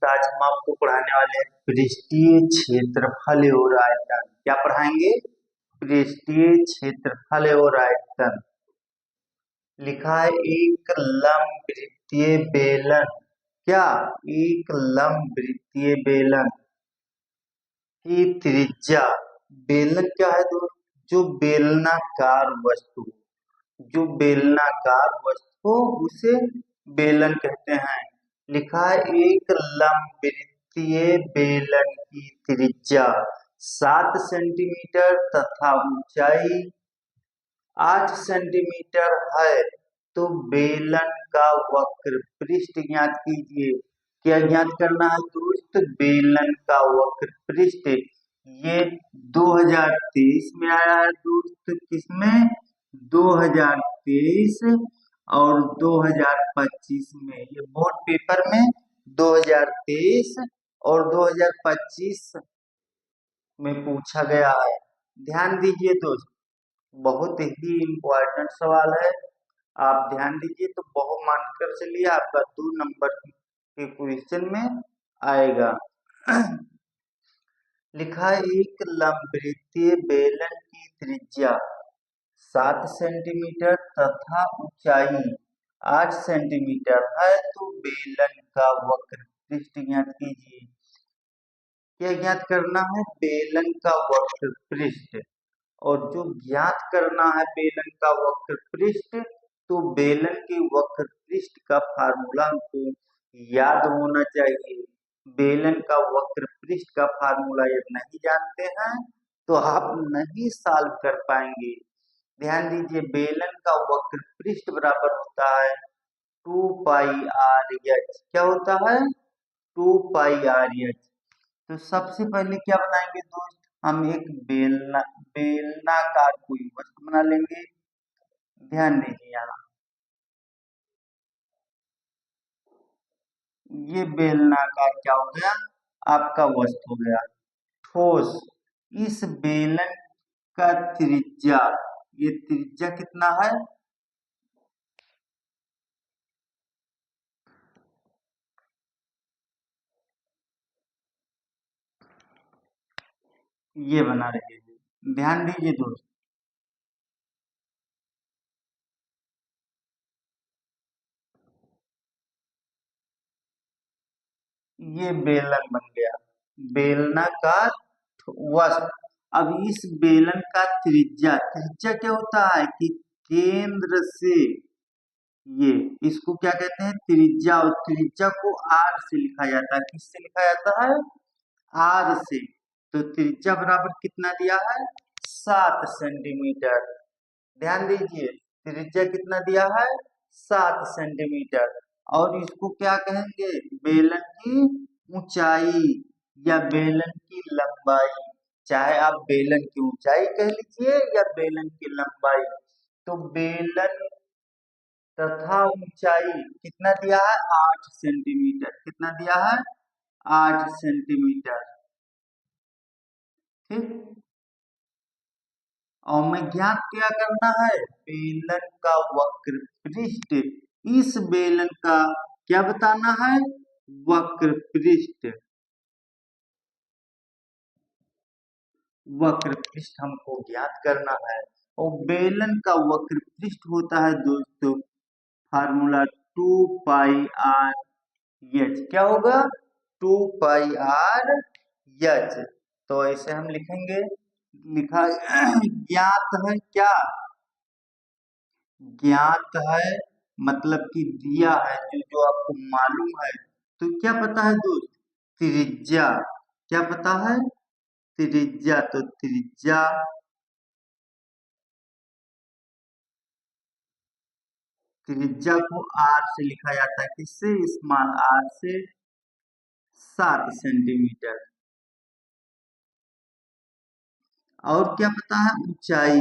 दोस्त आज हम आपको पढ़ाने वाले हैं पृष्ठीय क्षेत्रफल और आयतन। क्या पढ़ाएंगे? पृष्ठीय क्षेत्रफल और आयतन। लिखा है एक लंबवृत्तीय बेलन। क्या? एक लंबवृत्तीय बेलन की त्रिज्या। बेलन क्या है दोस्त? जो बेलनाकार वस्तु, जो बेलनाकार वस्तु उसे बेलन कहते हैं। लिखा है एक लंबवृत्तीय बेलन की त्रिज्या 7 सेंटीमीटर तथा ऊंचाई 8 सेंटीमीटर है। तो बेलन का वक्र पृष्ठ ज्ञात कीजिए। क्या ज्ञात करना है दोस्त? बेलन का वक्र पृष्ठ। ये 2023 में आया है दोस्त। किसमें? 2023 और 2025 में। ये बोर्ड पेपर में 2023 और 2025 में पूछा गया है। ध्यान दीजिए दोस्त, बहुत ही इम्पोर्टेंट सवाल है। आप ध्यान दीजिए तो बहुत मानकर चलिए, आपका 2 नंबर के क्वेश्चन में आएगा। लिखा है एक लंबवृत्तीय बेलन की त्रिज्या 7 सेंटीमीटर तथा ऊंचाई 8 सेंटीमीटर है। तो बेलन का वक्र पृष्ठ ज्ञात कीजिए। क्या ज्ञात करना है? बेलन का वक्र पृष्ठ। और जो ज्ञात करना है बेलन का वक्र पृष्ठ, तो बेलन के वक्र पृष्ठ का फार्मूला हमको याद होना चाहिए। बेलन का वक्र पृष्ठ का फार्मूला यदि नहीं जानते हैं तो आप नहीं सॉल्व कर पाएंगे। ध्यान दीजिए, बेलन का वक्र पृष्ठ बराबर होता है 2 पाई आर एच। क्या होता है? 2 पाई आर एच। तो सबसे पहले क्या बनाएंगे दोस्त? हम एक बेलनाकार कोई वस्तु बना लेंगे। ध्यान दीजिए, यहाँ ये बेलनाकार क्या हो गया? आपका वस्तु हो गया ठोस। इस बेलन का त्रिज्या, ये त्रिज्या कितना है? ये बना रहे हैं। ध्यान दीजिए दोस्त, ये बेलन बन गया, बेलनाकार वस्तु। अब इस बेलन का त्रिज्या, त्रिज्या क्या होता है कि केंद्र से, ये इसको क्या कहते हैं? त्रिज्या। और त्रिज्या को आर से लिखा जाता है। किससे लिखा जाता है? आर से। तो त्रिज्या बराबर कितना दिया है? 7 सेंटीमीटर। ध्यान दीजिए, त्रिज्या कितना दिया है? 7 सेंटीमीटर। और इसको क्या कहेंगे? बेलन की ऊंचाई या बेलन की लंबाई। चाहे आप बेलन की ऊंचाई कह लीजिए या बेलन की लंबाई। तो बेलन तथा ऊंचाई कितना दिया है? 8 सेंटीमीटर। कितना दिया है? 8 सेंटीमीटर। ठीक। और मैं ज्ञात क्या करना है? बेलन का वक्र पृष्ठ। इस बेलन का क्या बताना है? वक्र पृष्ठ। वक्र पृष्ठ हमको ज्ञात करना है। और बेलन का वक्र पृष्ठ होता है दोस्तों फार्मूला 2 पाई आर एच। क्या होगा? 2 पाई आर एच। तो ऐसे हम लिखेंगे। लिखा ज्ञात है। क्या ज्ञात है? मतलब कि दिया है, जो आपको मालूम है। तो क्या पता है दोस्त? त्रिज्या। क्या पता है? त्रिज्या। तो त्रिज्या, त्रिज्या को आर से लिखा जाता है। किससे? स्मॉल आर से। 7 सेंटीमीटर। और क्या पता है? ऊंचाई।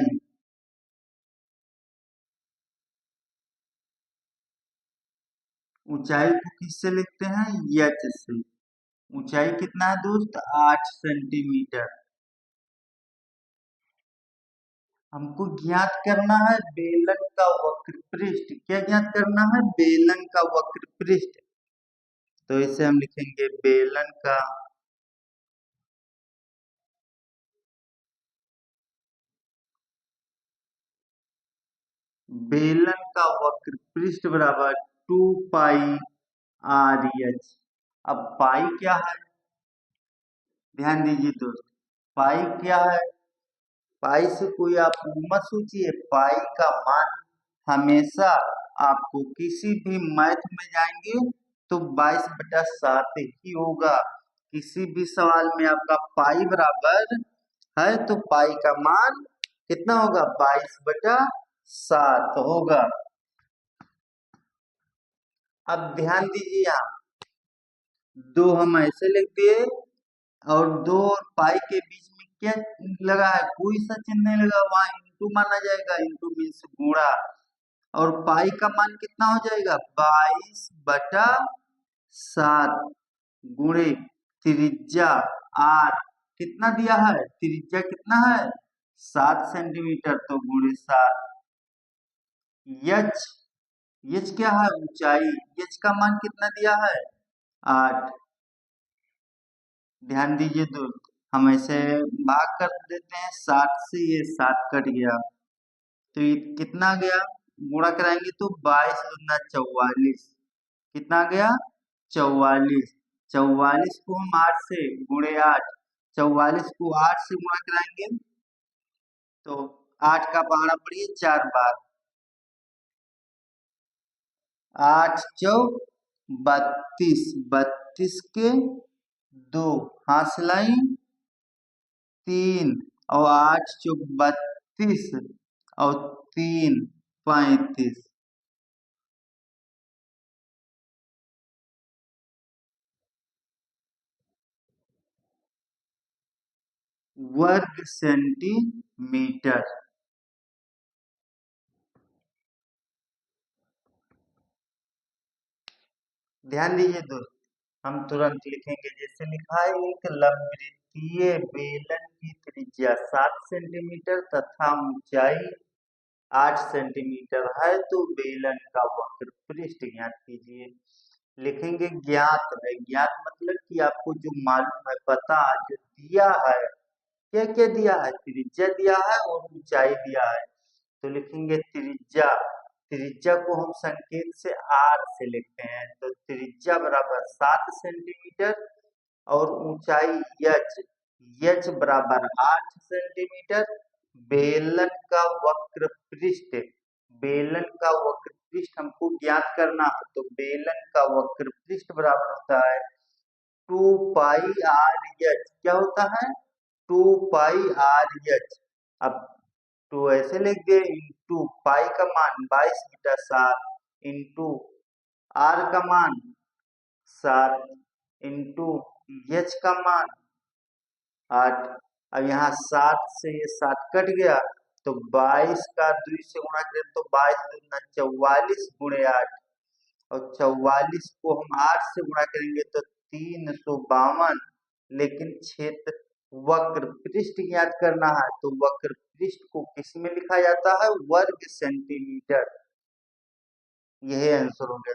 ऊंचाई को किससे लिखते हैं? एच से। ऊंचाई कितना है दोस्त? 8 सेंटीमीटर। हमको ज्ञात करना है बेलन का वक्र पृष्ठ। क्या ज्ञात करना है? बेलन का वक्र पृष्ठ। तो इसे हम लिखेंगे बेलन का वक्र पृष्ठ बराबर 2πr/h। अब पाई क्या है, ध्यान दीजिए दोस्त, पाई क्या है। पाई से कोई आप मत सोचिए, पाई का मान हमेशा आपको किसी भी मैथ में जाएंगे तो 22/7 ही होगा। किसी भी सवाल में आपका पाई बराबर है तो पाई का मान कितना होगा, 22/7 होगा। अब ध्यान दीजिए, यहाँ दो हम ऐसे लिख दिए और दो और पाई के बीच में क्या लगा है, कोई सा चिन्ह नहीं लगा, वहां इंटू माना जाएगा, इंटू मीन्स गुणा। और पाई का मान कितना हो जाएगा, 22/7 गुणे त्रिज्या आर, कितना दिया है, त्रिज्या कितना है 7 सेंटीमीटर, तो गुणे 7। यच, यच क्या है, ऊंचाई, यच का मान कितना दिया है 8। ध्यान दीजिए दोस्त, हम ऐसे भाग कर देते हैं 7 से, ये 7 कट गया तो ये कितना गया, गुणा कराएंगे तो 22×4 कितना गया 44। 44 को हम 8 से गुणे 8, 44 को 8 से गुणा कराएंगे तो 8 का पहाड़ा पड़िए 4 बार, 8 चौक 32, 32 के 2 हाथ सिलाई 3 और 8 चौक 32 और 3 35। वर्ग सेंटीमीटर। ध्यान दीजिए दोस्त, हम तुरंत लिखेंगे, जैसे लिखा है एक लंबवृत्तीय बेलन की त्रिज्या 7 सेंटीमीटर तथा ऊंचाई 8 सेंटीमीटर है तो बेलन का वक्र पृष्ठ ज्ञात कीजिए। लिखेंगे ज्ञात है, ज्ञात मतलब कि आपको जो मालूम है, पता जो दिया है, क्या क्या दिया है, त्रिज्या दिया है और ऊंचाई दिया है। तो लिखेंगे त्रिज्या, त्रिज्या को हम संकेत से आर से लिखते हैं, तो त्रिज्या बराबर 7 सेंटीमीटर और ऊंचाई यच, यच बराबर 8 सेंटीमीटर। बेलन का वक्र पृष्ठ, बेलन का वक्र पृष्ठ हमको ज्ञात करना है, तो बेलन का वक्र पृष्ठ बराबर होता है 2πr/h। क्या होता है 2πr/h। अब तो ऐसे लिख दे, इंटू पाई का मान 22/7 इंटू आर का मान 7 इंटू एच का मान 8। अब यहाँ 7 से ये 7 कट गया तो 22 का 2 से गुणा करें तो 22×4 गुणे 8 और 44 को हम 8 से गुणा करेंगे तो 352। लेकिन क्षेत्र वक्र पृष्ठ ज्ञात करना है तो वक्र पृष्ठ को किस में लिखा जाता है, वर्ग सेंटीमीटर। यही आंसर हो गया।